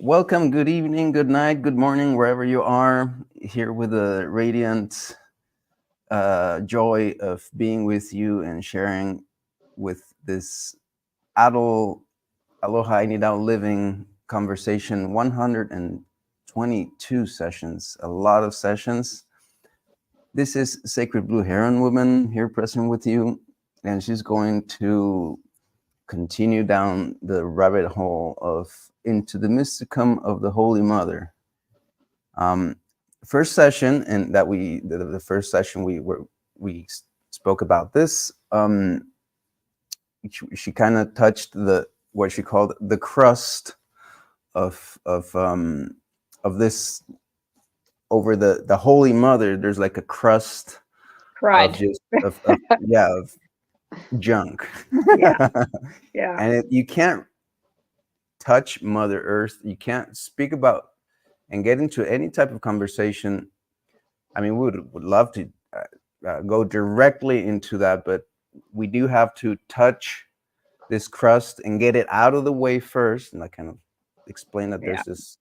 Welcome, good evening, good night, good morning, wherever you are, here with the radiant joy of being with you and sharing with this adult Aloha Inidao living conversation. 122 sessions, a lot of sessions. This is Sacred Blue Heron Woman here present with you, and she's going to continue down the rabbit hole of into the mysticum of the Holy Mother. Um, First session, and that the first session we spoke about this. She kind of touched the what she called the crust of this over the Holy Mother. There's like a crust of Crud. just of junk. Yeah, yeah, And you can't touch Mother Earth. You can't speak about and get into any type of conversation. I mean, we would love to go directly into that, but we do have to touch this crust and get it out of the way first. And I kind of explain that yeah, there's this,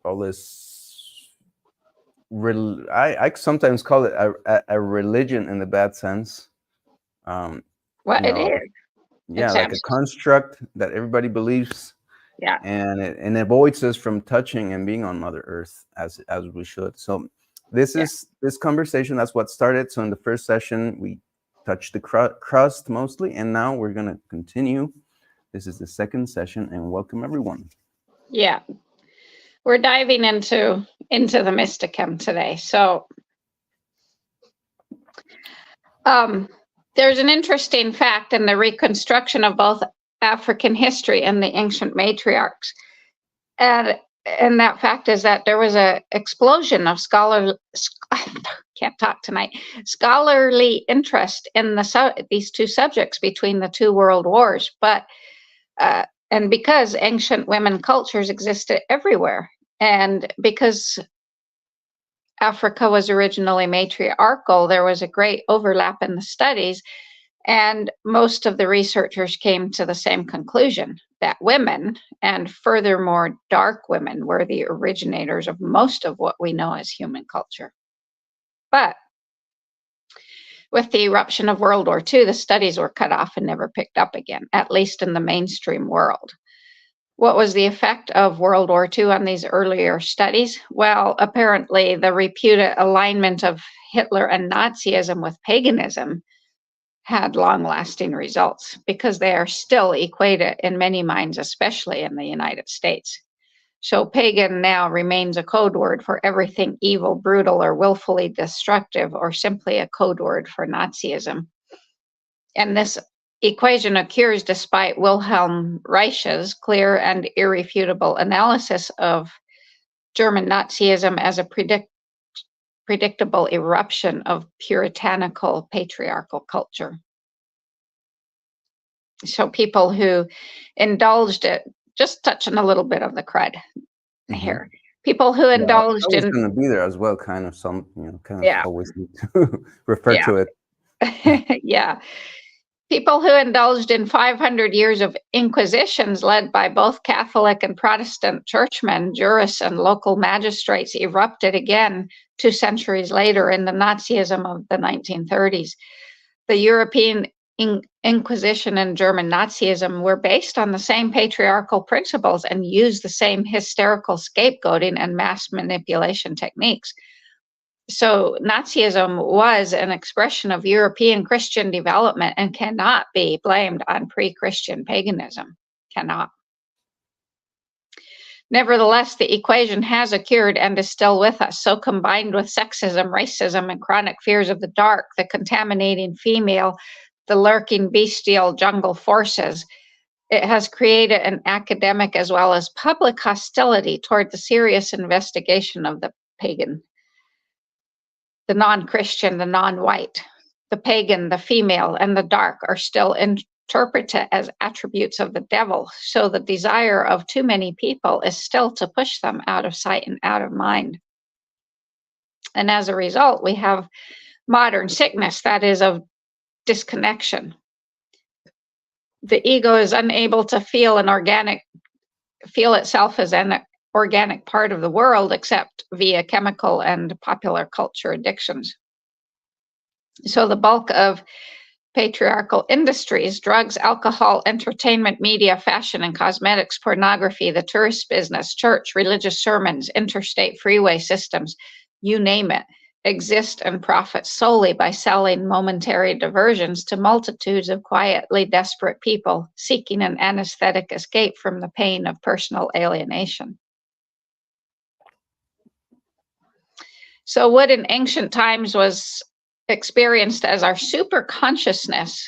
all this, I sometimes call it a religion in the bad sense. Um, well, you it know, is. yeah, It's like a absolutely, construct that everybody believes, yeah, and it avoids us from touching and being on Mother Earth as we should. So this yeah, is this conversation. That's what started. So in the first session, we touched the crust mostly, and now we're gonna continue. This is the second session, and welcome everyone. yeah. We're diving into the Mysticum today. So there's an interesting fact in the reconstruction of both African history and the ancient matriarchs. And that fact is that there was a explosion of can't talk tonight, scholarly interest in these two subjects between the two world wars. But and because ancient women cultures existed everywhere, and because Africa was originally matriarchal, there was a great overlap in the studies, and most of the researchers came to the same conclusion that women, and furthermore dark women, were the originators of most of what we know as human culture. But with the eruption of World War II, the studies were cut off and never picked up again, at least in the mainstream world. What was the effect of World War II on these earlier studies? Well, apparently the reputed alignment of Hitler and Nazism with paganism had long-lasting results because they are still equated in many minds, especially in the United States. So pagan now remains a code word for everything evil, brutal, or willfully destructive, or simply a code word for Nazism. And this equation occurs despite Wilhelm Reich's clear and irrefutable analysis of German Nazism as a predictable eruption of puritanical patriarchal culture. So people who indulged it, just touching a little bit of the crud Mm-hmm. here. People who Yeah, I indulged was in, going to be there as well. Kind of kind of yeah, always need to refer yeah, to it. yeah. People who indulged in 500 years of inquisitions led by both Catholic and Protestant churchmen, jurists, and local magistrates erupted again 2 centuries later in the Nazism of the 1930s. The European Inquisition and German Nazism were based on the same patriarchal principles and used the same hysterical scapegoating and mass manipulation techniques. So Nazism was an expression of European Christian development and cannot be blamed on pre-Christian paganism. Cannot. Nevertheless, the equation has occurred and is still with us. So combined with sexism, racism, and chronic fears of the dark, the contaminating female, the lurking bestial jungle forces, it has created an academic as well as public hostility toward the serious investigation of the pagan, the non-Christian, the non-white. The pagan, the female, and the dark are still interpreted as attributes of the devil. So the desire of too many people is still to push them out of sight and out of mind. And as a result, we have modern sickness, that is, of disconnection. The ego is unable to feel an organic feel itself as an organic part of the world, except via chemical and popular culture addictions. So the bulk of patriarchal industries, drugs, alcohol, entertainment, media, fashion and cosmetics, pornography, the tourist business, church, religious sermons, interstate freeway systems, you name it, exist and profit solely by selling momentary diversions to multitudes of quietly desperate people seeking an anesthetic escape from the pain of personal alienation. So what in ancient times was experienced as our super consciousness,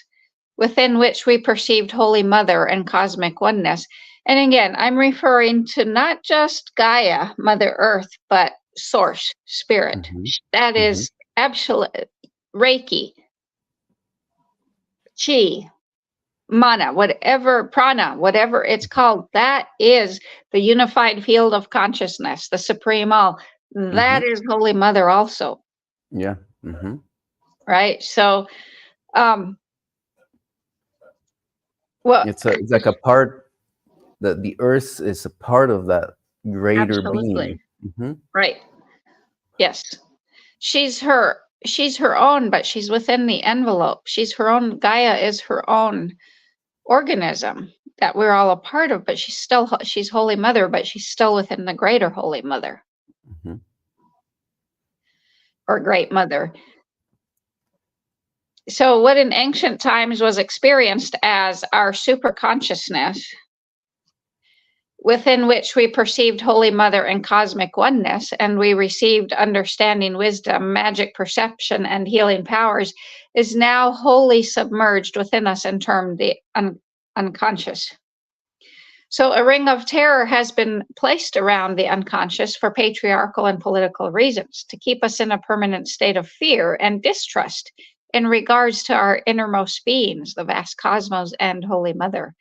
within which we perceived Holy Mother and cosmic oneness. And again, I'm referring to not just Gaia, Mother Earth, but Source, Spirit. That is absolute Reiki, Chi, Mana, whatever, Prana, whatever it's called. That is the unified field of consciousness, the Supreme All. That is Holy Mother also. Yeah. Right. So, well, it's like a part that the earth is a part of that greater absolutely. being. Right. Yes. She's her own, but she's within the envelope. She's her own. Gaia is her own organism that we're all a part of, but she's Holy Mother, but she's still within the greater Holy Mother. Or Great Mother. So what in ancient times was experienced as our super consciousness, within which we perceived Holy Mother and cosmic oneness, and we received understanding, wisdom, magic perception, and healing powers, is now wholly submerged within us and termed the unconscious. So a ring of terror has been placed around the unconscious for patriarchal and political reasons, to keep us in a permanent state of fear and distrust in regards to our innermost beings, the vast cosmos and Holy Mother.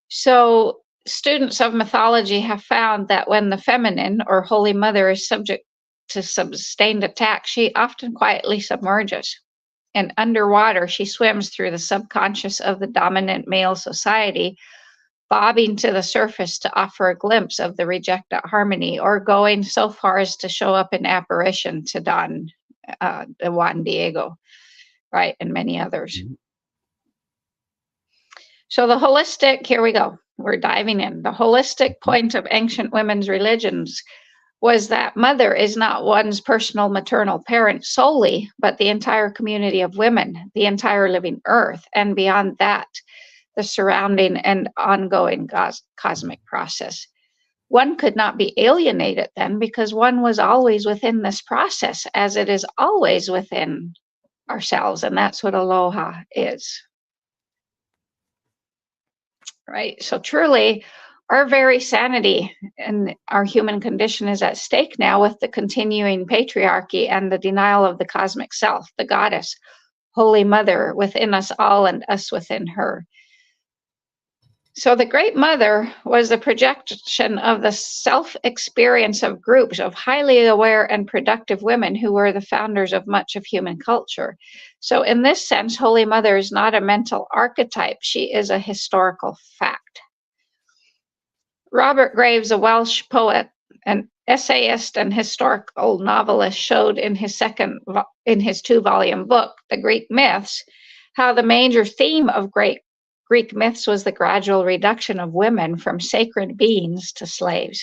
So students of mythology have found that when the feminine or Holy Mother is subject to sustained attack, she often quietly submerges. And underwater, she swims through the subconscious of the dominant male society, bobbing to the surface to offer a glimpse of the rejected harmony, or going so far as to show up in apparition to Don Juan Diego, right, and many others. So the holistic, here we go, we're diving in. The holistic point of ancient women's religions was that mother is not one's personal maternal parent solely, but the entire community of women, the entire living earth, and beyond that, the surrounding and ongoing cosmic process. One could not be alienated then, because one was always within this process, as it is always within ourselves, and that's what aloha is. Right? So truly, our very sanity and our human condition is at stake now with the continuing patriarchy and the denial of the cosmic self, the goddess, Holy Mother within us all and us within her. So the Great Mother was the projection of the self-experience of groups of highly aware and productive women who were the founders of much of human culture. So in this sense, Holy Mother is not a mental archetype. She is a historical fact. Robert Graves, a Welsh poet, an essayist and historical novelist, showed in his 2-volume book, The Greek Myths, how the major theme of Greek myths was the gradual reduction of women from sacred beings to slaves.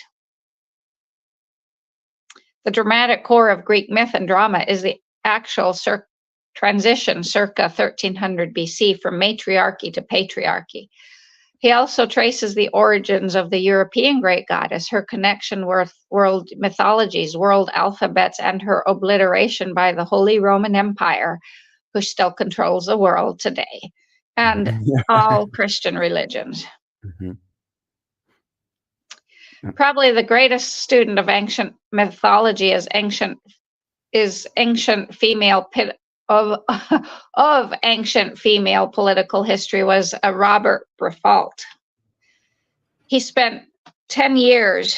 The dramatic core of Greek myth and drama is the actual transition circa 1300 BC from matriarchy to patriarchy. He also traces the origins of the European great goddess, her connection with world mythologies, world alphabets, and her obliteration by the Holy Roman Empire, who still controls the world today, and all Christian religions. Probably the greatest student of ancient mythology is ancient female of ancient female political history was Robert Briffault. He spent 10 years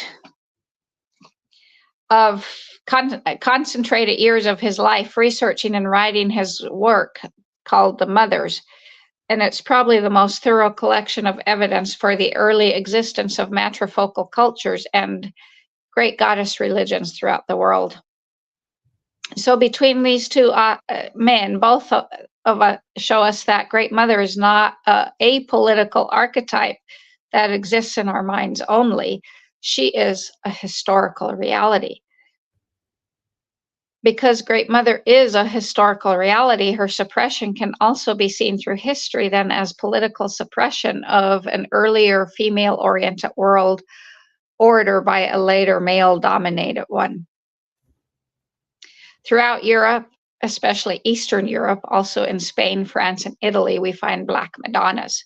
of concentrated years of his life researching and writing his work called The Mothers. and it's probably the most thorough collection of evidence for the early existence of matrifocal cultures and great goddess religions throughout the world. So between these two men, both of us show us that Great Mother is not a apolitical archetype that exists in our minds only. She is a historical reality. Because Great Mother is a historical reality, her suppression can also be seen through history then as political suppression of an earlier female-oriented world order by a later male-dominated one. Throughout Europe, especially Eastern Europe, also in Spain, France, and Italy, we find Black Madonnas.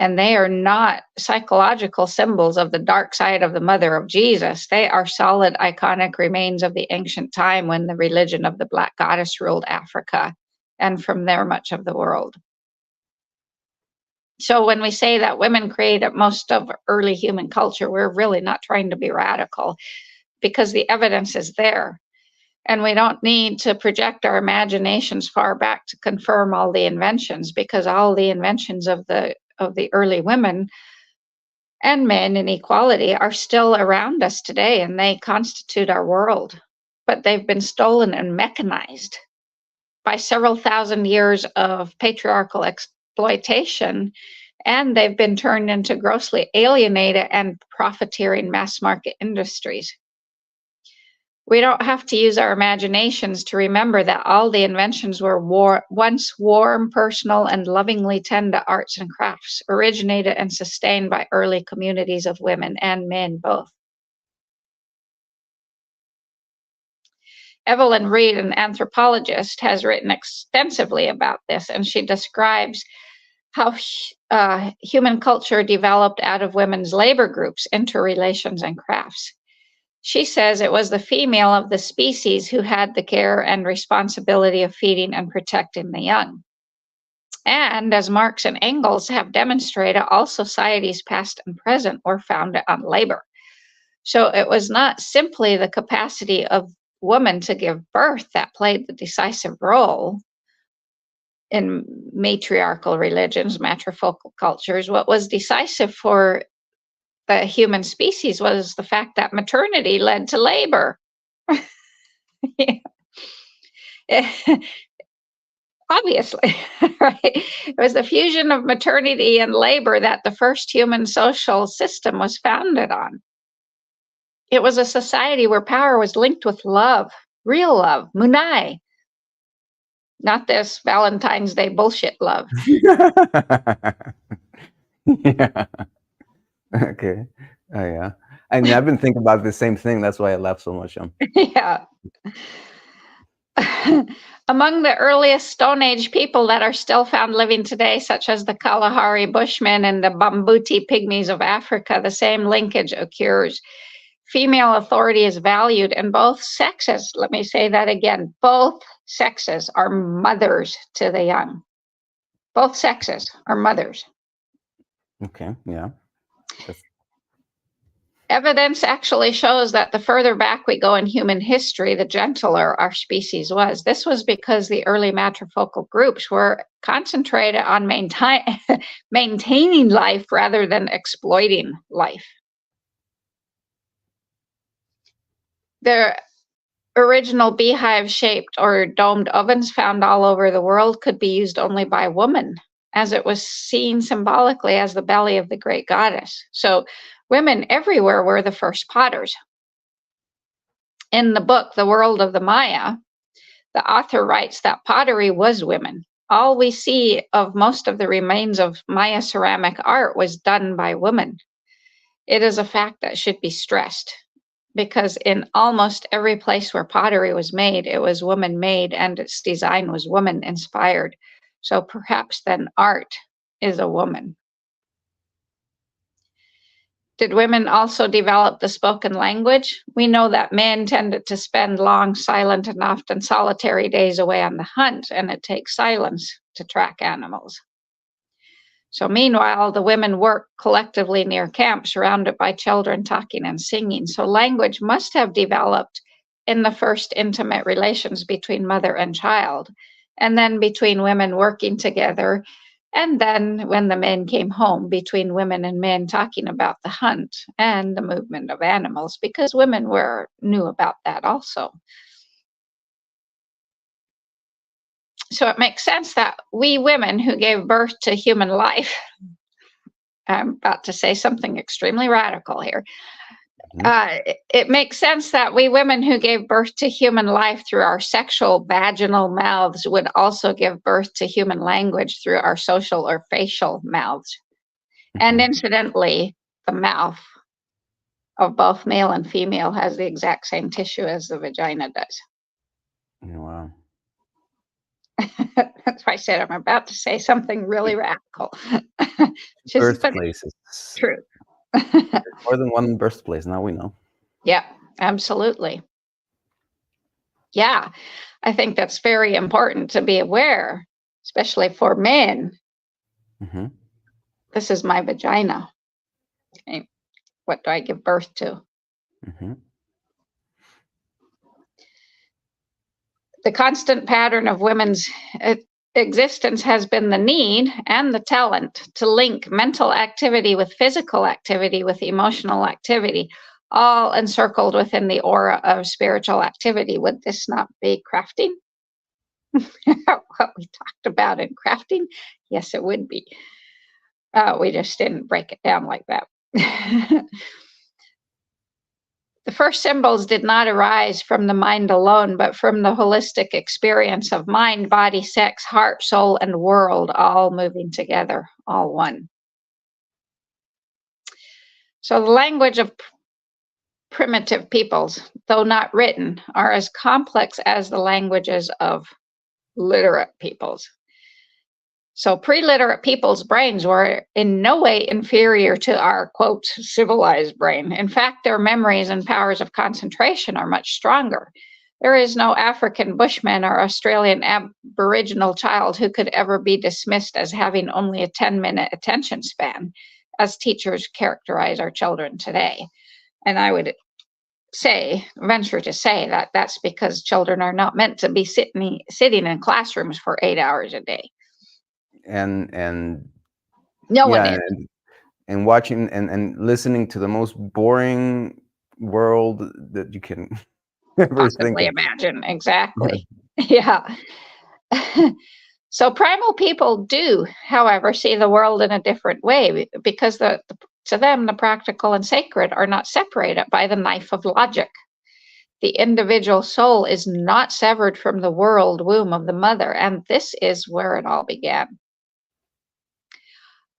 And they are not psychological symbols of the dark side of the Mother of Jesus. They are solid, iconic remains of the ancient time when the religion of the Black Goddess ruled Africa, and from there, much of the world. So when we say that women created most of early human culture, we're really not trying to be radical, because the evidence is there. And we don't need to project our imaginations far back to confirm all the inventions, because all the inventions of the early women and men in equality are still around us today, and they constitute our world. But they've been stolen and mechanized by several thousand years of patriarchal exploitation, and they've been turned into grossly alienated and profiteering mass market industries. We don't have to use our imaginations to remember that all the inventions were once warm, personal, and lovingly tended arts and crafts, originated and sustained by early communities of women and men both. Evelyn Reed, an anthropologist, has written extensively about this, and she describes how human culture developed out of women's labor groups, interrelations, and crafts. She says it was the female of the species who had the care and responsibility of feeding and protecting the young. And as Marx and Engels have demonstrated, all societies past and present were founded on labor. So it was not simply the capacity of woman to give birth that played the decisive role in matriarchal religions, matrifocal cultures. What was decisive for the human species was the fact that maternity led to labor. Obviously, right? It was the fusion of maternity and labor that the first human social system was founded on. It was a society where power was linked with love, real love, munai, not this Valentine's Day bullshit love. Yeah. Okay. Oh yeah. And I've been thinking about the same thing. That's why I laugh so much. Yeah. Among the earliest Stone Age people that are still found living today, such as the Kalahari Bushmen and the Bambuti Pygmies of Africa, the same linkage occurs. Female authority is valued in both sexes. Let me say that again. Both sexes are mothers to the young. Both sexes are mothers. Okay, yeah. Evidence actually shows that the further back we go in human history, the gentler our species was. This was because the early matrifocal groups were concentrated on maintaining life rather than exploiting life. The original beehive-shaped or domed ovens found all over the world could be used only by women, as it was seen symbolically as the belly of the great goddess. So women everywhere were the first potters. In the book, The World of the Maya, the author writes that pottery was women. All we see of most of the remains of Maya ceramic art was done by women. It is a fact that should be stressed, because in almost every place where pottery was made, it was woman-made and its design was woman-inspired. So perhaps then art is a woman. Did women also develop the spoken language? We know that men tended to spend long, silent, and often solitary days away on the hunt, and it takes silence to track animals. So meanwhile, the women work collectively near camp, surrounded by children talking and singing. So language must have developed in the first intimate relations between mother and child, and then between women working together And then when the men came home, between women and men talking about the hunt and the movement of animals, because women knew about that also. So it makes sense that we women who gave birth to human life, I'm about to say something extremely radical here. It makes sense that we women who gave birth to human life through our sexual vaginal mouths would also give birth to human language through our social or facial mouths. And incidentally, the mouth of both male and female has the exact same tissue as the vagina does. Wow. That's why I said I'm about to say something really radical. Birthplaces. True. More than one birthplace, now we know. Yeah, absolutely. Yeah, I think that's very important to be aware, especially for men. This is my vagina. Okay. What do I give birth to? The constant pattern of women's existence has been the need and the talent to link mental activity with physical activity with emotional activity, all encircled within the aura of spiritual activity. Would this not be crafting? What we talked about in crafting? Yes, it would be. We just didn't break it down like that. The first symbols did not arise from the mind alone, but from the holistic experience of mind, body, sex, heart, soul, and world, all moving together, all one. So the language of primitive peoples, though not written, are as complex as the languages of literate peoples. So pre-literate people's brains were in no way inferior to our, quote, civilized brain. In fact, their memories and powers of concentration are much stronger. There is no African bushman or Australian Aboriginal child who could ever be dismissed as having only a 10-minute attention span, as teachers characterize our children today. And I would venture to say that that's because children are not meant to be sitting in classrooms for 8 hours a day. And no one is. And watching and listening to the most boring world that you can ever think of. Imagine. Exactly. Yeah. So primal people do, however, see the world in a different way, because to them, the practical and sacred are not separated by the knife of logic. The individual soul is not severed from the world womb of the mother, and this is where it all began.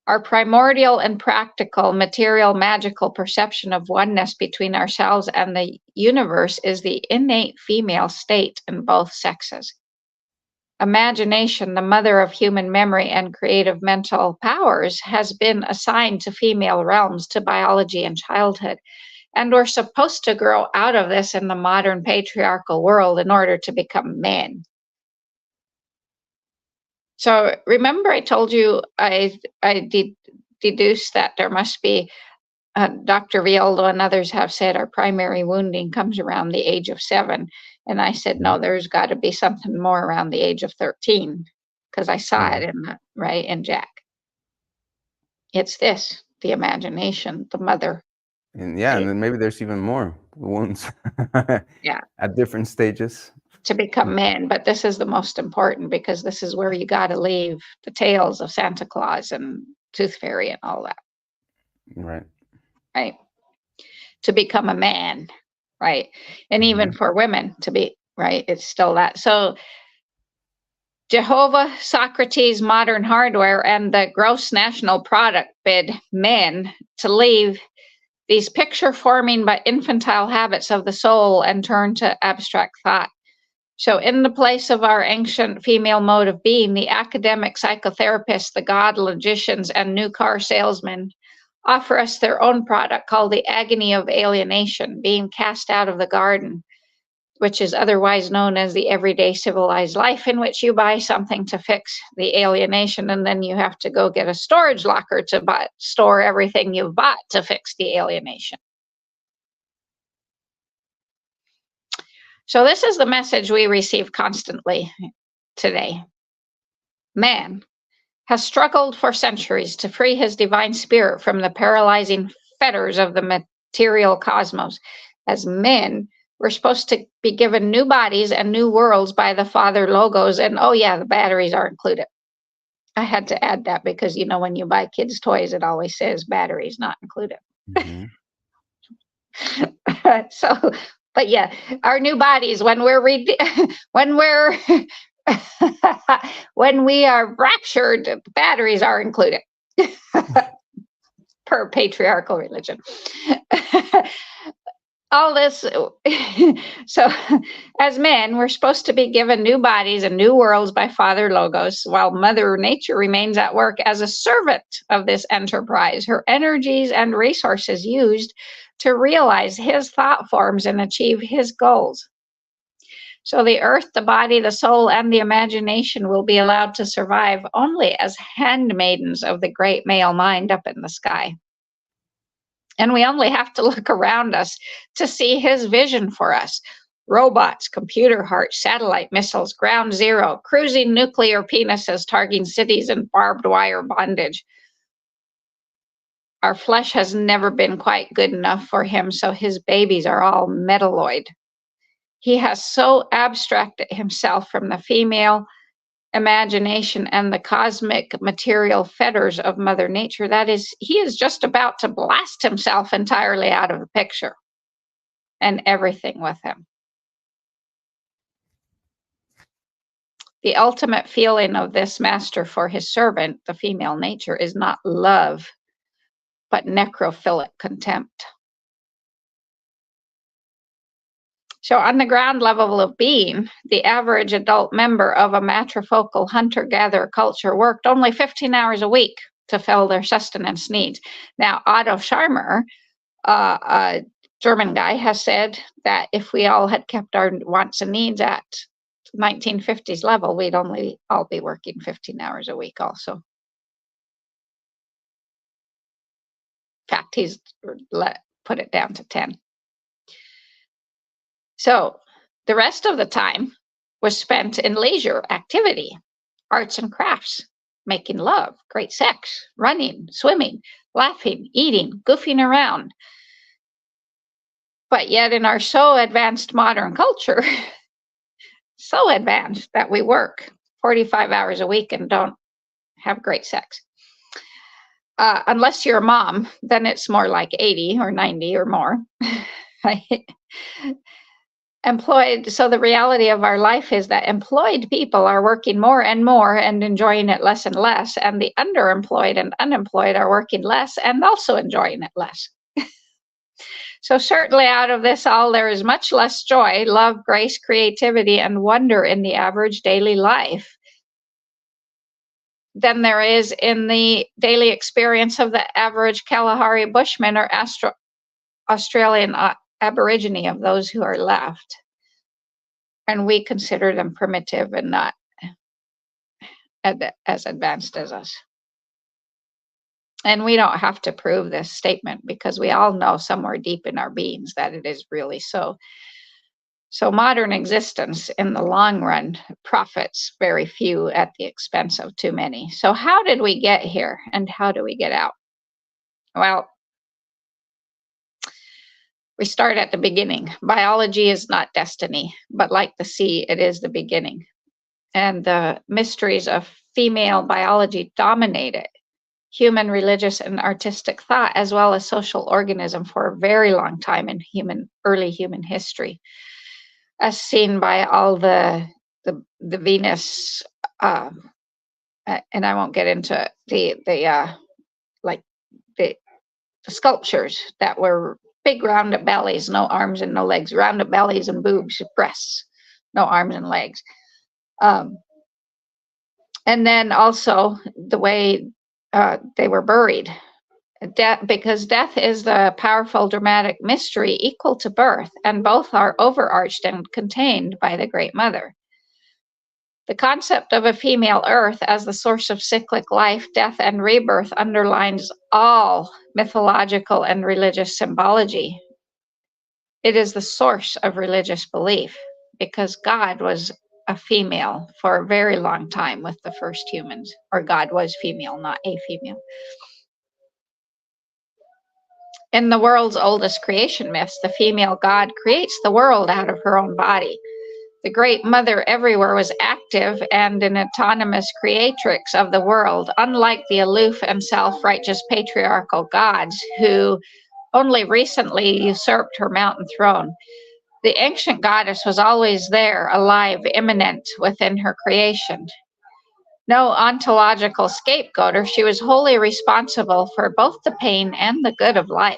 Our primordial and practical, material, magical perception of oneness between ourselves and the universe is the innate female state in both sexes. Imagination, the mother of human memory and creative mental powers, has been assigned to female realms, to biology and childhood. And we're supposed to grow out of this in the modern patriarchal world in order to become men. So remember I told you I deduced that there must be, Dr. Violdo and others have said our primary wounding comes around the age of 7. And I said, no, there's got to be something more around the age of 13, because I saw it in Jack. It's this, the imagination, the mother. And and then maybe there's even more wounds. At different stages. To become men, but this is the most important, because this is where you got to leave the tales of Santa Claus and Tooth Fairy and all that. Right. To become a man, right? And even for women to be, right, it's still that. So Jehovah, Socrates, modern hardware, and the gross national product bid men to leave these picture-forming but infantile habits of the soul and turn to abstract thought. So in the place of our ancient female mode of being, the academic psychotherapists, the god logicians, and new car salesmen offer us their own product called the agony of alienation, being cast out of the garden, which is otherwise known as the everyday civilized life, in which you buy something to fix the alienation, and then you have to go get a storage locker to store everything you've bought to fix the alienation. So this is the message we receive constantly today. Man, has struggled for centuries to free his divine spirit from the paralyzing fetters of the material cosmos. As men, we're supposed to be given new bodies and new worlds by the Father Logos. And oh, yeah, the batteries are included. I had to add that because, you know, when you buy kids' toys, it always says batteries not included. Mm-hmm. So, but yeah, our new bodies, when we're when we're when we are raptured, batteries are included. Per patriarchal religion. All this, so as men, we're supposed to be given new bodies and new worlds by Father Logos, while Mother Nature remains at work as a servant of this enterprise, her energies and resources used to realize his thought forms and achieve his goals. So the earth, the body, the soul, and the imagination will be allowed to survive only as handmaidens of the great male mind up in the sky. And we only have to look around us to see his vision for us. Robots, computer hearts, satellite missiles, ground zero, cruising nuclear penises targeting cities and barbed wire bondage. Our flesh has never been quite good enough for him, so his babies are all metalloid. He has so abstracted himself from the female imagination and the cosmic material fetters of Mother Nature. That is, he is just about to blast himself entirely out of the picture and everything with him. The ultimate feeling of this master for his servant, the female nature, is not love, but necrophilic contempt. So on the ground level of being, the average adult member of a matrifocal hunter-gatherer culture worked only 15 hours a week to fill their sustenance needs. Now, Otto Scharmer, a German guy, has said that if we all had kept our wants and needs at 1950s level, we'd only all be working 15 hours a week also. In fact, he's put it down to 10. So the rest of the time was spent in leisure activity, arts and crafts, making love, great sex, running, swimming, laughing, eating, goofing around. But yet in our so advanced modern culture, so advanced that we work 45 hours a week and don't have great sex. Unless you're a mom, then it's more like 80 or 90 or more. Employed, so the reality of our life is that employed people are working more and more and enjoying it less and less, and the underemployed and unemployed are working less and also enjoying it less. So certainly out of this all, there is much less joy, love, grace, creativity, and wonder in the average daily life than there is in the daily experience of the average Kalahari Bushman or Australian Aborigine of those who are left. And we consider them primitive and not as advanced as us. And we don't have to prove this statement because we all know somewhere deep in our beings that it is really so. So modern existence in the long run profits very few at the expense of too many. So how did we get here and how do we get out? Well, we start at the beginning. Biology is not destiny, but like the sea, it is the beginning. And the mysteries of female biology dominated human religious and artistic thought, as well as social organism for a very long time in early human history, as seen by all the Venus, and I won't get into the sculptures that were big rounded bellies, no arms and no legs, rounded bellies and boobs, breasts, no arms and legs. And then also the way they were buried. Because death is the powerful dramatic mystery equal to birth, and both are overarched and contained by the Great Mother. The concept of a female earth as the source of cyclic life, death, and rebirth underlines all mythological and religious symbology. It is the source of religious belief because God was a female for a very long time with the first humans, or God was female, not a female. In the world's oldest creation myths, the female god creates the world out of her own body. The Great Mother everywhere was active and an autonomous creatrix of the world, unlike the aloof and self-righteous patriarchal gods who only recently usurped her mountain throne. The ancient goddess was always there, alive, immanent within her creation. No ontological scapegoater, she was wholly responsible for both the pain and the good of life.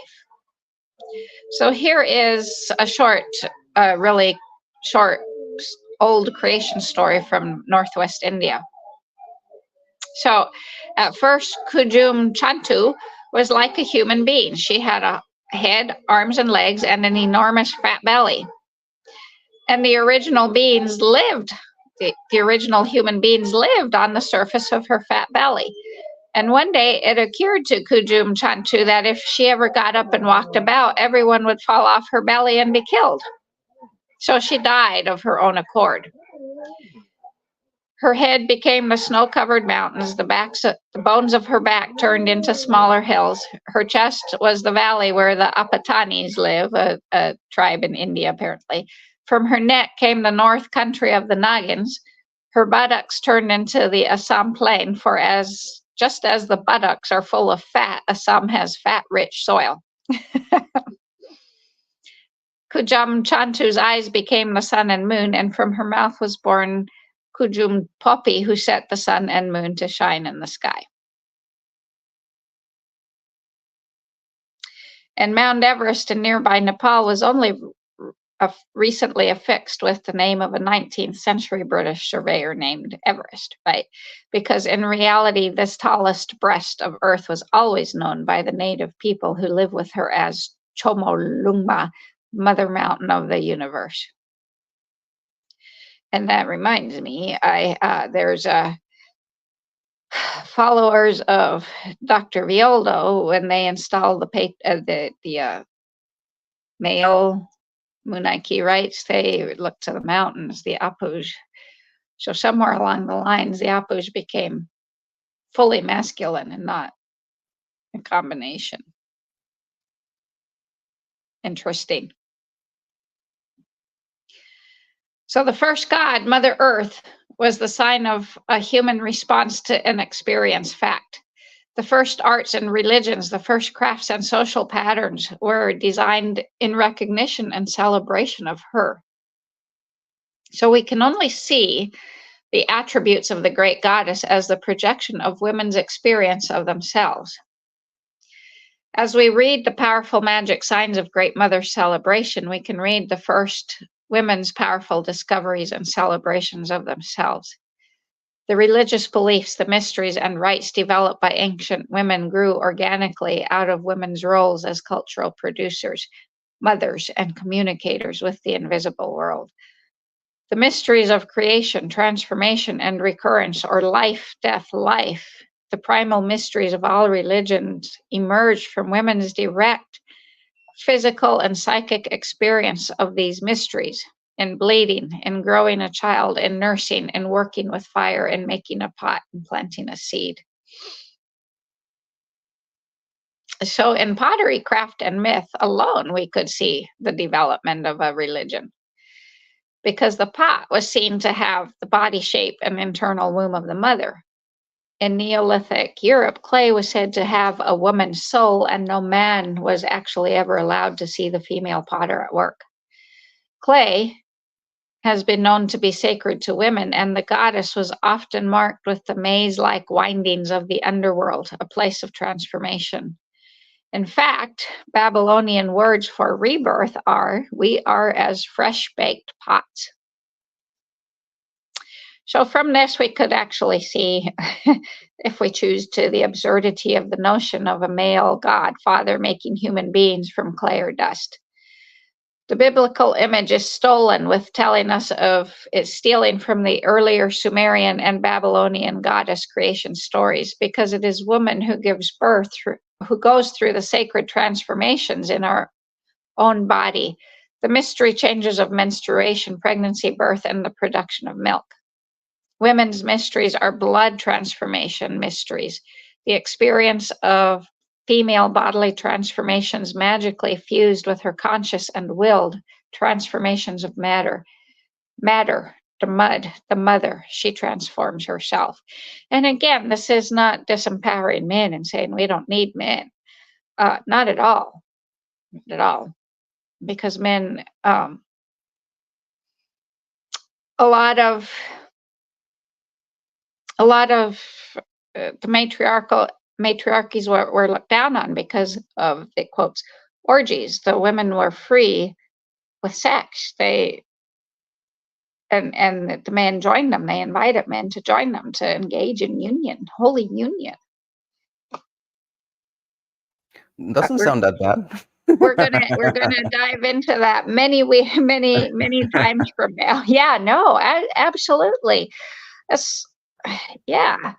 So here is a short, really short, old creation story from Northwest India. So at first, Kujum Chantu was like a human being. She had a head, arms and legs, and an enormous fat belly. And the original beings lived, the original human beings lived on the surface of her fat belly. And one day it occurred to Kujum Chantu that if she ever got up and walked about, everyone would fall off her belly and be killed. So she died of her own accord. Her head became the snow-covered mountains, the bones of her back turned into smaller hills. Her chest was the valley where the Apatanis live, a tribe in India apparently. From her neck came the north country of the Nagins. Her buttocks turned into the Assam plain, for just as the buttocks are full of fat, Assam has fat-rich soil. Kujum Chantu's eyes became the sun and moon, and from her mouth was born Kujum Poppy, who set the sun and moon to shine in the sky. And Mount Everest in nearby Nepal was only recently affixed with the name of a 19th century British surveyor named Everest, right? Because in reality, this tallest breast of Earth was always known by the native people who live with her as Chomolungma, Mother Mountain of the universe. And that reminds me, there's followers of Dr. Violdo, when they installed the male Munaki rites, they looked to the mountains, the Apuj. So somewhere along the lines, the Apuj became fully masculine and not a combination. Interesting. So the first god, Mother Earth, was the sign of a human response to an experience fact. The first arts and religions, the first crafts and social patterns were designed in recognition and celebration of her. So we can only see the attributes of the great goddess as the projection of women's experience of themselves. As we read the powerful magic signs of Great Mother celebration, we can read the first women's powerful discoveries and celebrations of themselves. The religious beliefs, the mysteries, and rites developed by ancient women grew organically out of women's roles as cultural producers, mothers, and communicators with the invisible world. The mysteries of creation, transformation, and recurrence, or life, death, life, the primal mysteries of all religions, emerged from women's direct physical and psychic experience of these mysteries, in bleeding, in growing a child, in nursing, in working with fire, in making a pot, and planting a seed. So in pottery, craft, and myth alone, we could see the development of a religion, because the pot was seen to have the body shape and internal womb of the mother. In Neolithic Europe, clay was said to have a woman's soul, and no man was actually ever allowed to see the female potter at work. Clay has been known to be sacred to women, and the goddess was often marked with the maze-like windings of the underworld, a place of transformation. In fact, Babylonian words for rebirth are, "We are as fresh-baked pots." So from this, we could actually see, if we choose to, the absurdity of the notion of a male god, father, making human beings from clay or dust. The biblical image is stolen, with telling us of it stealing from the earlier Sumerian and Babylonian goddess creation stories, because it is woman who gives birth, who goes through the sacred transformations in our own body, The mystery changes of menstruation, pregnancy, birth, and the production of milk. Women's mysteries are blood transformation mysteries, the experience of female bodily transformations magically fused with her conscious and willed transformations of matter. Matter, the mud, the mother, she transforms herself. And again, this is not disempowering men and saying we don't need men. Not at all. Not at all. Because men, a lot of the matriarchies were looked down on because of the quotes orgies. The women were free with sex. And the men joined them. They invited men to join them to engage in union, holy union. Doesn't sound that bad. We're gonna dive into that many times from now. Yeah, no, absolutely. Yeah.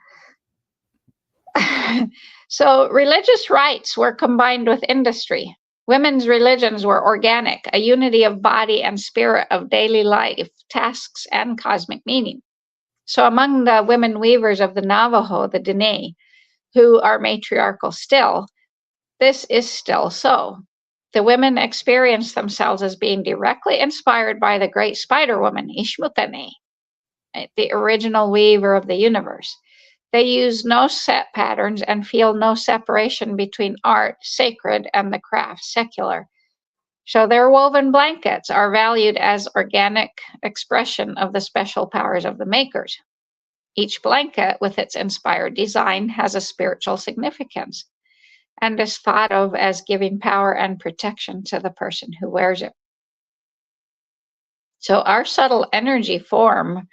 So religious rites were combined with industry. Women's religions were organic, a unity of body and spirit of daily life, tasks, and cosmic meaning. So among the women weavers of the Navajo, the Dene, who are matriarchal still, this is still so. The women experience themselves as being directly inspired by the great spider woman, Ishmutene, the original weaver of the universe. They use no set patterns and feel no separation between art, sacred, and the craft, secular. So their woven blankets are valued as organic expression of the special powers of the makers. Each blanket, with its inspired design, has a spiritual significance and is thought of as giving power and protection to the person who wears it. So our subtle energy form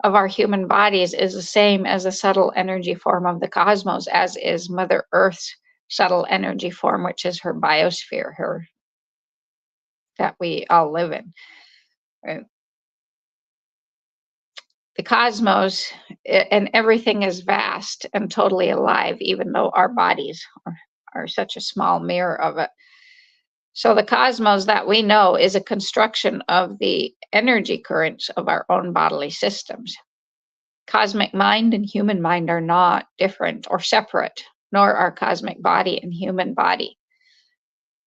of our human bodies is the same as the subtle energy form of the cosmos, as is Mother Earth's subtle energy form, which is her biosphere, her that we all live in. Right? The cosmos and everything is vast and totally alive, even though our bodies are such a small mirror of it. So the cosmos that we know is a construction of the energy currents of our own bodily systems. Cosmic mind and human mind are not different or separate, nor are cosmic body and human body.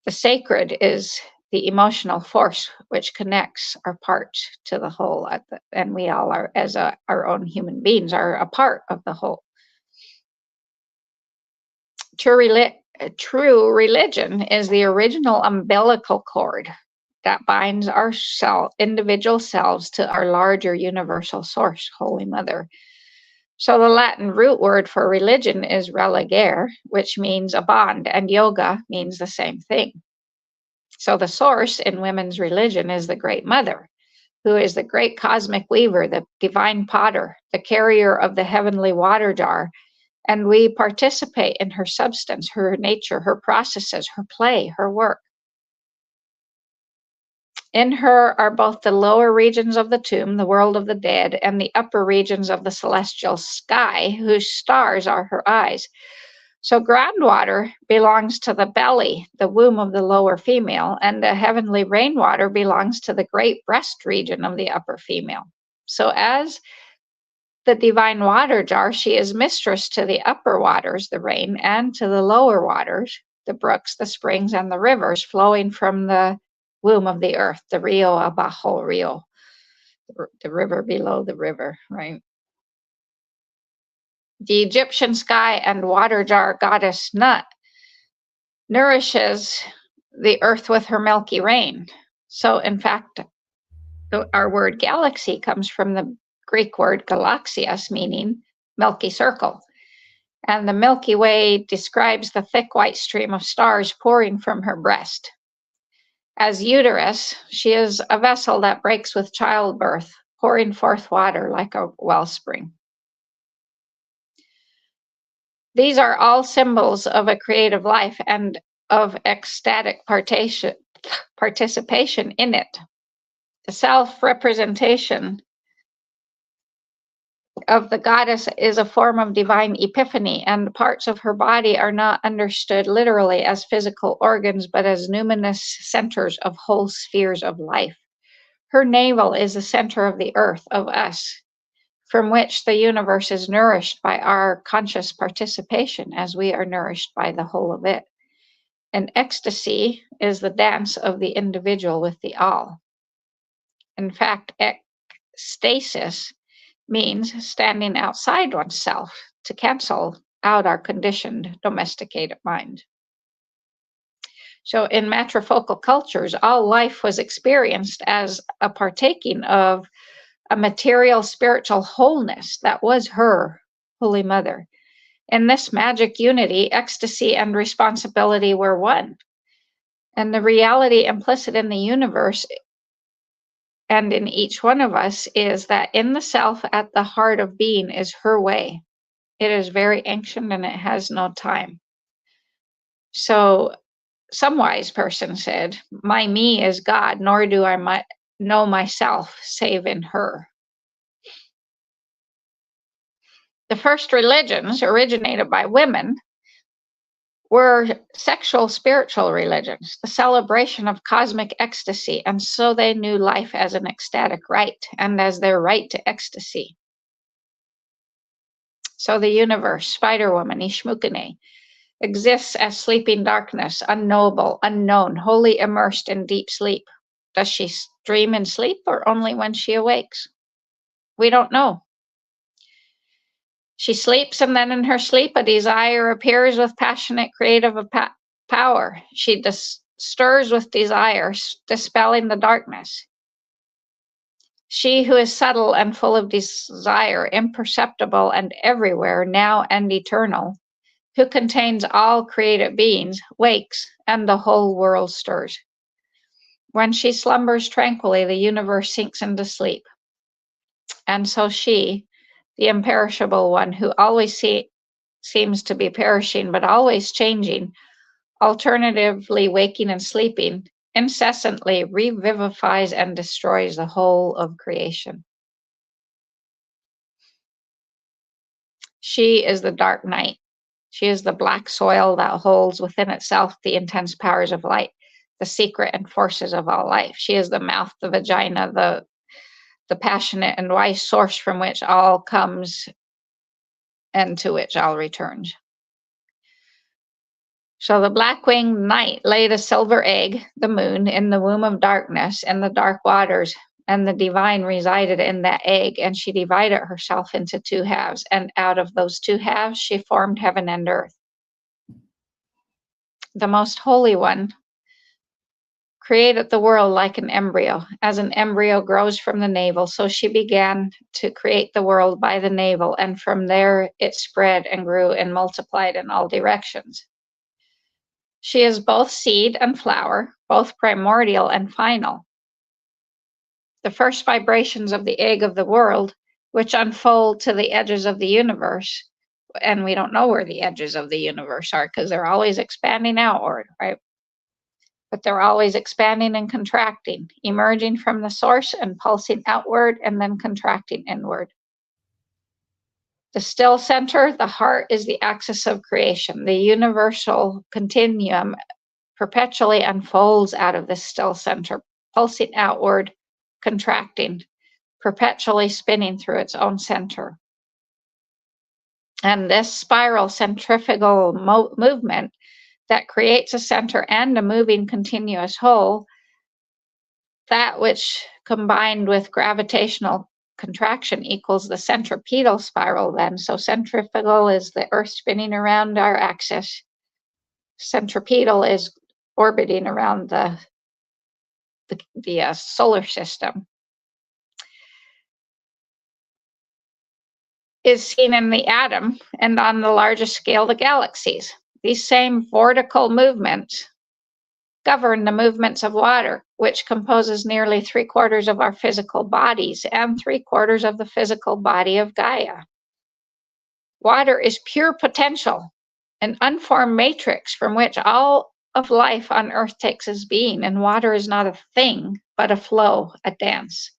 The sacred is the emotional force which connects our parts to the whole, and we all are, as our own human beings, are a part of the whole. True religion is the original umbilical cord that binds our individual selves to our larger universal source, Holy Mother. So the Latin root word for religion is religare, which means a bond, and yoga means the same thing. So the source in women's religion is the Great Mother, who is the great cosmic weaver, the divine potter, the carrier of the heavenly water jar, and we participate in her substance, her nature, her processes, her play, her work. In her are both the lower regions of the tomb, the world of the dead, and the upper regions of the celestial sky, whose stars are her eyes. So groundwater belongs to the belly, the womb of the lower female, and the heavenly rainwater belongs to the great breast region of the upper female. So as the divine water jar, she is mistress to the upper waters, the rain, and to the lower waters, the brooks, the springs, and the rivers flowing from the womb of the earth, the Rio abajo Rio, the river below the river, right? The Egyptian sky and water jar goddess Nut nourishes the earth with her milky rain. So in fact, our word galaxy comes from the Greek word galaxias, meaning milky circle. And the Milky Way describes the thick white stream of stars pouring from her breast. As uterus, she is a vessel that breaks with childbirth, pouring forth water like a wellspring. These are all symbols of a creative life and of ecstatic participation in it. The self-representation of the goddess is a form of divine epiphany, and parts of her body are not understood literally as physical organs, but as numinous centers of whole spheres of life. Her navel is the center of the earth, of us, from which the universe is nourished by our conscious participation, as we are nourished by the whole of it. And ecstasy is the dance of the individual with the all. In fact, ecstasis means standing outside oneself to cancel out our conditioned, domesticated mind. So in matrifocal cultures, all life was experienced as a partaking of a material spiritual wholeness that was her Holy Mother. In this magic unity, ecstasy and responsibility were one. And the reality implicit in the universe and in each one of us is that in the self at the heart of being is her way. It is very ancient and it has no time. So some wise person said, my me is God, nor do I know myself save in her. The first religions originated by women were sexual spiritual religions, the celebration of cosmic ecstasy, and so they knew life as an ecstatic right and as their right to ecstasy. So the universe, Spider-Woman, Ishmukane, exists as sleeping darkness, unknowable, unknown, wholly immersed in deep sleep. Does she dream in sleep or only when she awakes? We don't know. She sleeps, and then in her sleep, a desire appears with passionate creative power. She stirs with desire, dispelling the darkness. She who is subtle and full of desire, imperceptible and everywhere, now and eternal, who contains all created beings, wakes, and the whole world stirs. When she slumbers tranquilly, the universe sinks into sleep. And so she, the imperishable one, who always seems to be perishing but always changing, alternatively waking and sleeping, incessantly revivifies and destroys the whole of creation. She is the dark night. She is the black soil that holds within itself the intense powers of light, the secret and forces of all life. She is the mouth, the vagina, the passionate and wise source from which all comes and to which all returns. So the black-winged night laid a silver egg, the moon, in the womb of darkness and the dark waters, and the divine resided in that egg, and she divided herself into two halves, and out of those two halves she formed heaven and earth. The most holy one created the world like an embryo. As an embryo grows from the navel, so she began to create the world by the navel, and from there it spread and grew and multiplied in all directions. She is both seed and flower, both primordial and final. The first vibrations of the egg of the world, which unfold to the edges of the universe, and we don't know where the edges of the universe are because they're always expanding outward, right? But they're always expanding and contracting, emerging from the source and pulsing outward and then contracting inward. The still center, the heart, is the axis of creation. The universal continuum perpetually unfolds out of this still center, pulsing outward, contracting, perpetually spinning through its own center. And this spiral centrifugal movement that creates a center and a moving continuous whole, that which combined with gravitational contraction equals the centripetal spiral then. So centrifugal is the earth spinning around our axis. Centripetal is orbiting around the solar system. Is seen in the atom and on the largest scale, the galaxies. These same vortical movements govern the movements of water, which composes nearly 3/4 of our physical bodies and 3/4 of the physical body of Gaia. Water is pure potential, an unformed matrix from which all of life on Earth takes its being, and water is not a thing, but a flow, a dance.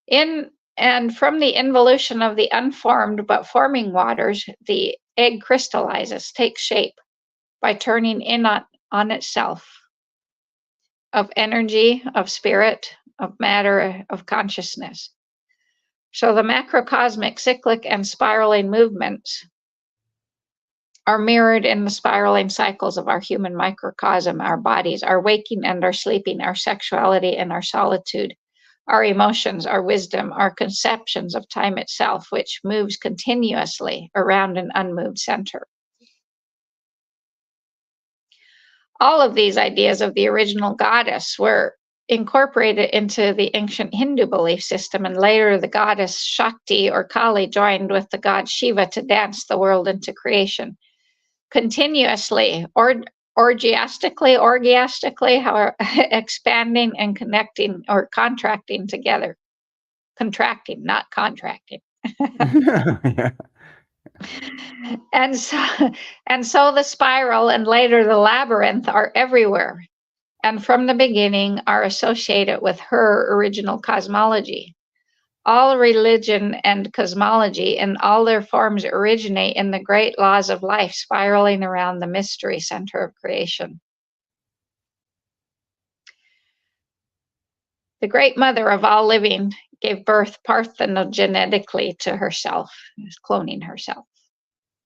In And from the involution of the unformed but forming waters, the egg crystallizes, takes shape by turning in on itself of energy, of spirit, of matter, of consciousness. So the macrocosmic, cyclic, and spiraling movements are mirrored in the spiraling cycles of our human microcosm, our bodies, our waking and our sleeping, our sexuality and our solitude, our emotions, our wisdom, our conceptions of time itself, which moves continuously around an unmoved center. All of these ideas of the original goddess were incorporated into the ancient Hindu belief system, and later the goddess Shakti or Kali joined with the god Shiva to dance the world into creation. Continuously, orgiastically, how expanding and connecting or contracting together. Contracting, not contracting. Yeah. And so the spiral and later the labyrinth are everywhere, and from the beginning are associated with her original cosmology. All religion and cosmology in all their forms originate in the great laws of life spiraling around the mystery center of creation. The great mother of all living gave birth parthenogenetically to herself, cloning herself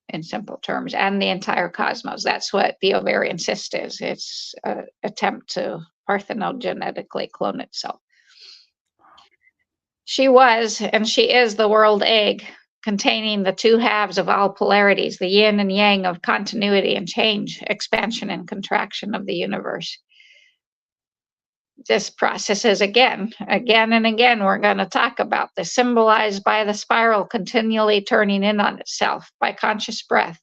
in simple terms, and the entire cosmos. That's what the ovarian cyst is. It's an attempt to parthenogenetically clone itself. She was, and she is, the world egg, containing the two halves of all polarities, the yin and yang of continuity and change, expansion and contraction of the universe. This process is again and again, we're going to talk about this, symbolized by the spiral continually turning in on itself by conscious breath,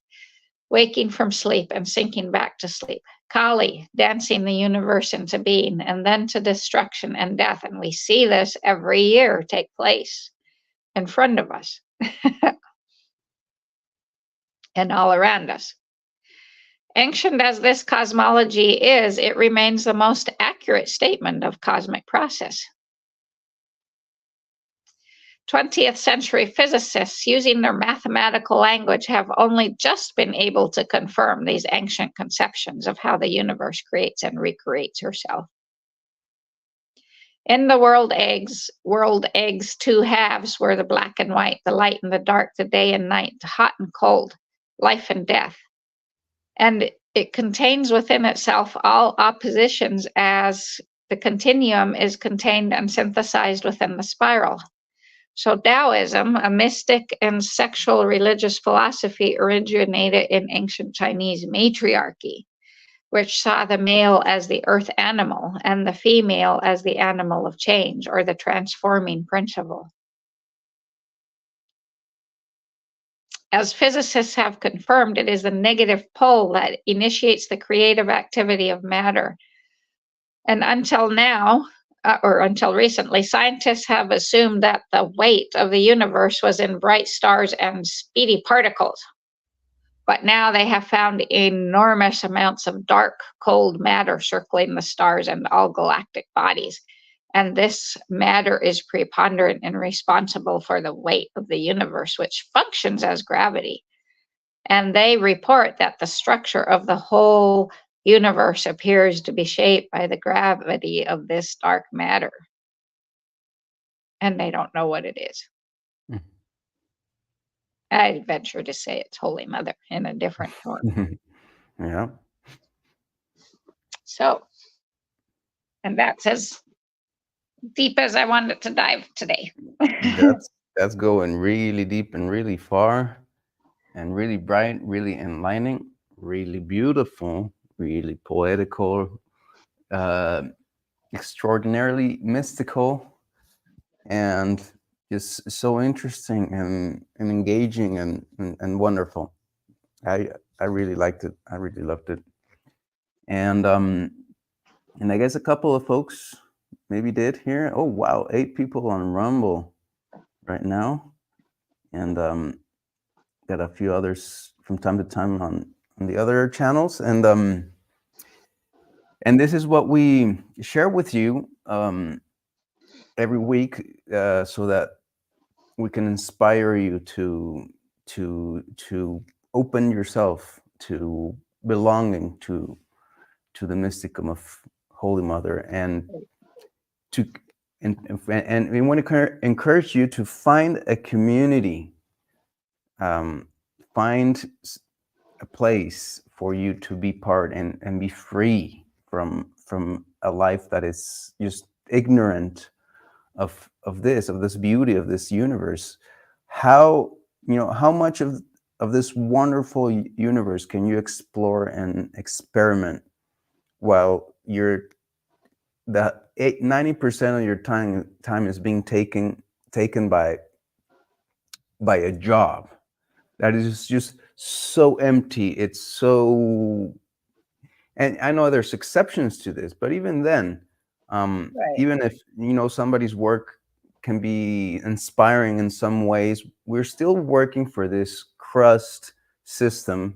waking from sleep and sinking back to sleep. Kali dancing the universe into being and then to destruction and death. And we see this every year take place in front of us and all around us. Ancient as this cosmology is, it remains the most accurate statement of cosmic process. 20th century physicists, using their mathematical language, have only just been able to confirm these ancient conceptions of how the universe creates and recreates herself. In the world eggs, two halves were the black and white, the light and the dark, the day and night, the hot and cold, life and death. And it contains within itself all oppositions, as the continuum is contained and synthesized within the spiral. So Taoism, a mystic and sexual religious philosophy, originated in ancient Chinese matriarchy, which saw the male as the earth animal and the female as the animal of change, or the transforming principle. As physicists have confirmed, it is the negative pole that initiates the creative activity of matter. And until now, or until recently, scientists have assumed that the weight of the universe was in bright stars and speedy particles. But now they have found enormous amounts of dark, cold matter circling the stars and all galactic bodies. And this matter is preponderant and responsible for the weight of the universe, which functions as gravity. And they report that the structure of the whole universe appears to be shaped by the gravity of this dark matter. And they don't know what it is. Mm. I venture to say it's Holy Mother in a different form. Yeah. So, and that's as deep as I wanted to dive today. That's going really deep and really far and really bright, really enlightening, really beautiful, really poetical, extraordinarily mystical, and just so interesting and engaging and wonderful. I really liked it. I really loved it. And I guess a couple of folks maybe did here. Oh wow, 8 people on Rumble right now, and got a few others from time to time on the other channels, and this is what we share with you every week, so that we can inspire you to open yourself to belonging to the mysticum of Holy Mother, and to and we want to encourage you to find a community, um, find a place for you to be part and be free from a life that is just ignorant of this beauty of this universe. How, how much of this wonderful universe can you explore and experiment while you're the 90% of your time is being taken by a job that is just so empty. It's so, and I know there's exceptions to this, but even then, Right. even if somebody's work can be inspiring in some ways, we're still working for this crust system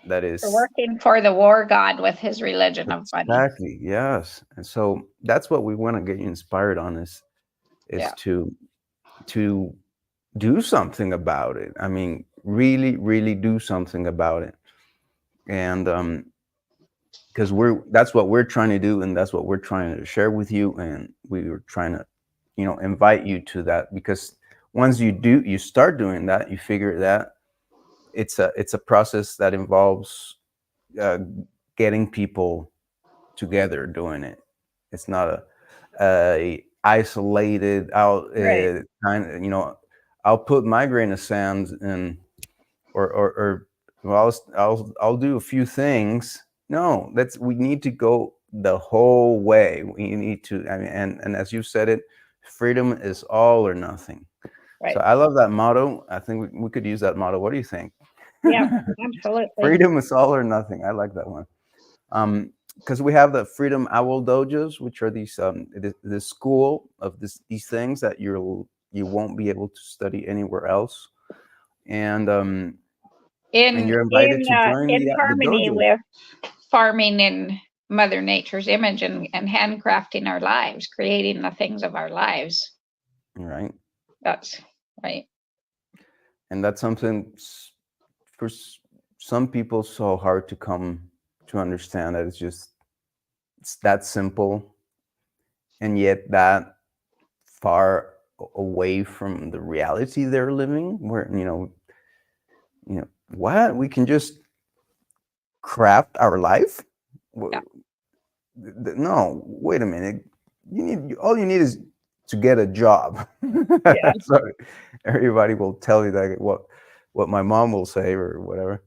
that We're is working for the war god with his religion of money. exactly, yes. And so that's what we want to get you inspired on, is Yeah. to do something about it. I mean, really, really do something about it. And because that's what we're trying to do, and that's what we're trying to share with you, and we were trying to invite you to that, because once you start doing that, you figure that it's a process that involves uh, getting people together doing it. It's not a isolated out Right. kind of, I'll put my grain of sand in, or well, I'll do a few things. No, we need to go the whole way. We need to, I mean, and as you said it, freedom is all or nothing. So Right. I love that motto. I think we could use that motto. What do you think? Yeah. Absolutely. Freedom is all or nothing. I like that one. Because we have the Freedom Owl dojos, which are these the school of these things that you won't be able to study anywhere else, and you're invited to join In the harmony dojo. with farming in Mother Nature's image, and handcrafting our lives, creating the things of our lives. Right, That's right. and that's something for some people so hard to come to understand, that it's that simple, and yet that far away from the reality they're living, where what we can just craft our life. Yeah. No, wait a minute. All you need is to get a job. Yeah. So everybody will tell you that what my mom will say or whatever.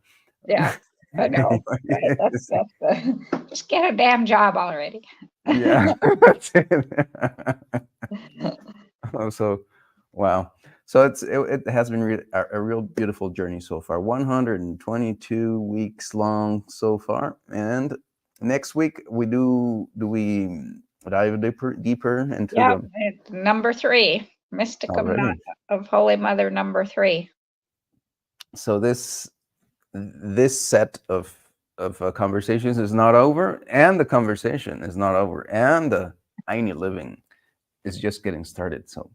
Yeah. I know. Right. That's the just get a damn job already. Yeah, that's it. So, wow. So it has been a real beautiful journey so far. 122 weeks long so far, and next week we dive deeper into Yeah. the It's number 3, Mysticum already. of Holy Mother, number 3. So this set of conversations is not over, and the conversation is not over, and the Aini living is just getting started. So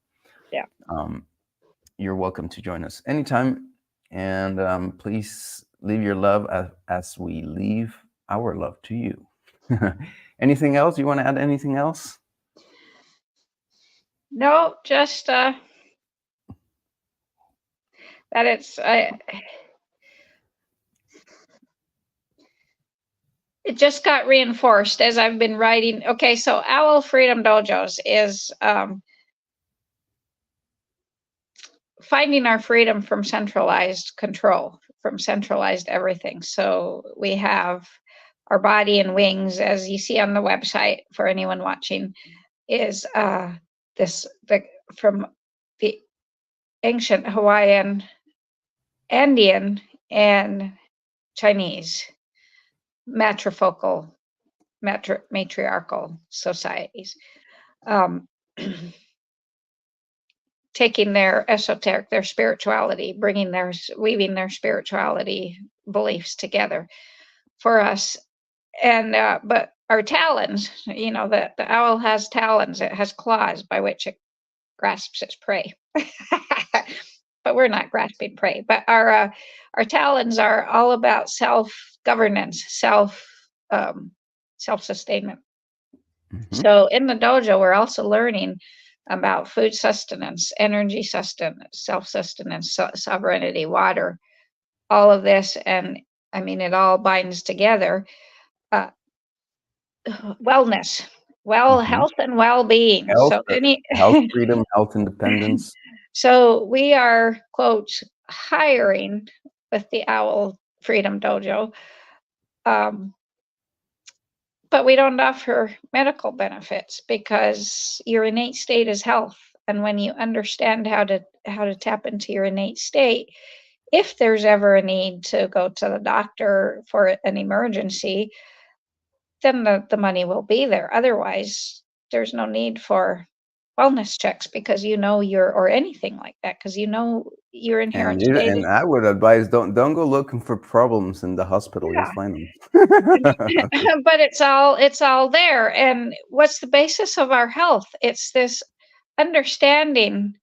Yeah. um, you're welcome to join us anytime, and please leave your love as we leave our love to you. Anything else you want to add? Anything else? No, just that it just got reinforced as I've been writing. Okay, so Owl Freedom Dojos is finding our freedom from centralized control, from centralized everything. So we have our body and wings, as you see on the website for anyone watching, is from the ancient Hawaiian, Andean, and Chinese matriarchal societies, um, taking their esoteric, their spirituality, weaving their spirituality beliefs together for us. And but our talons, the owl has talons. It has claws by which it grasps its prey. but we're not grasping prey. But our talons are all about self-governance, self-sustainment. So in the dojo, we're also learning about food sustenance, energy sustenance, self-sustenance, sovereignty, water, all of this. And I mean, it all binds together. Wellness, health and well-being. Health, So health, freedom, health, independence. So we are, quote, hiring with the Owl Freedom Dojo, but we don't offer medical benefits because your innate state is health. And when you understand how to tap into your innate state, if there's ever a need to go to the doctor for an emergency, then the money will be there. Otherwise, there's no need for wellness checks because or anything like that, because your inherent state. And I would advise don't go looking for problems in the hospital. Yeah. You'll find them. But it's all there. And what's the basis of our health? It's this understanding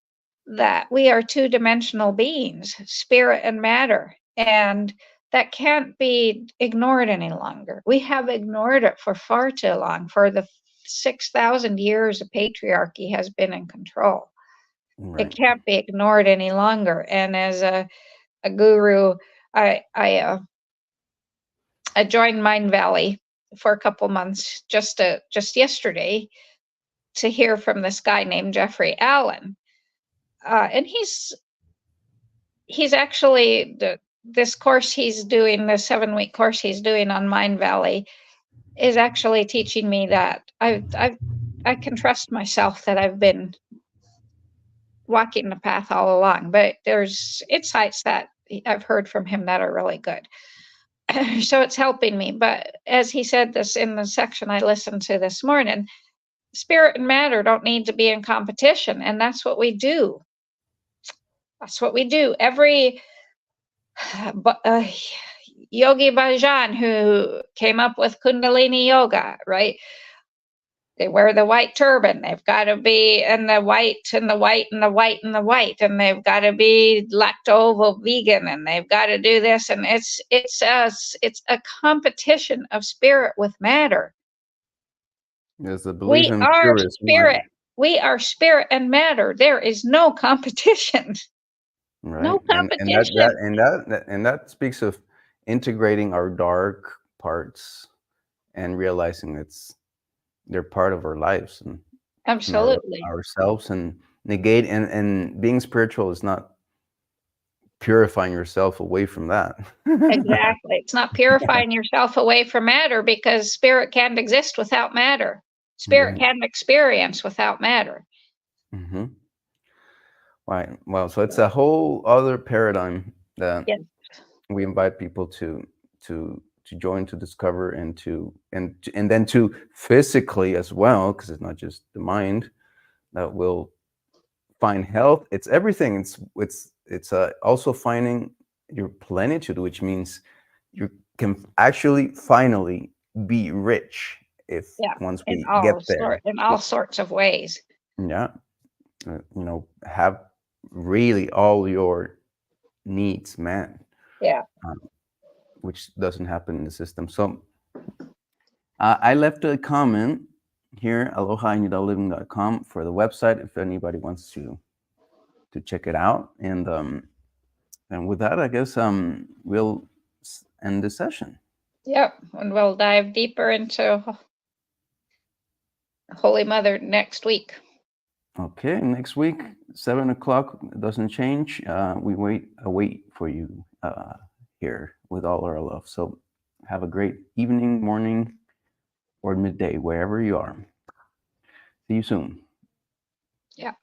that we are two-dimensional beings, spirit and matter, and that can't be ignored any longer. We have ignored it for far too long. For the 6,000 years the patriarchy has been in control. Right. It can't be ignored any longer. And as a guru, I joined Mind Valley for a couple months just yesterday to hear from this guy named Jeffrey Allen. And he's actually this course he's doing, the 7-week course he's doing on Mind Valley, is actually teaching me that I can trust myself, that I've been walking the path all along. But there's insights that I've heard from him that are really good. So it's helping me. But as he said this in the section I listened to this morning, spirit and matter don't need to be in competition, and that's what we do. That's what we do. Every Yogi Bhajan, who came up with Kundalini Yoga, right? They wear the white turban. They've got to be in the white and the white and the white and the white, and they've got to be lacto vegan, and they've got to do this. And it's a competition of spirit with matter. There's a belief in spirit. We are spirit and matter. There is no competition. Right. No competition. And that speaks of integrating our dark parts and realizing they're part of our lives and absolutely ourselves, and negate and being spiritual is not purifying yourself away from that. Exactly. It's not purifying yourself away from matter, because spirit can't exist without matter. Spirit can't experience without matter. Mm-hmm. Right. Well, so it's a whole other paradigm that we invite people to join, to discover, and then to physically as well, because it's not just the mind that will find health. It's everything. It's also finding your plenitude, which means you can actually finally be rich once we get there in all sorts of ways. Yeah. Have really all your needs met. Yeah. Which doesn't happen in the system. So I left a comment here, aloha.living.com, for the website if anybody wants to check it out. And with that, I guess we'll end the session. Yep, and we'll dive deeper into Holy Mother next week. Okay, next week, 7 o'clock. It doesn't change. We wait for you here with all our love. So have a great evening, morning, or midday, wherever you are. See you soon. Yeah.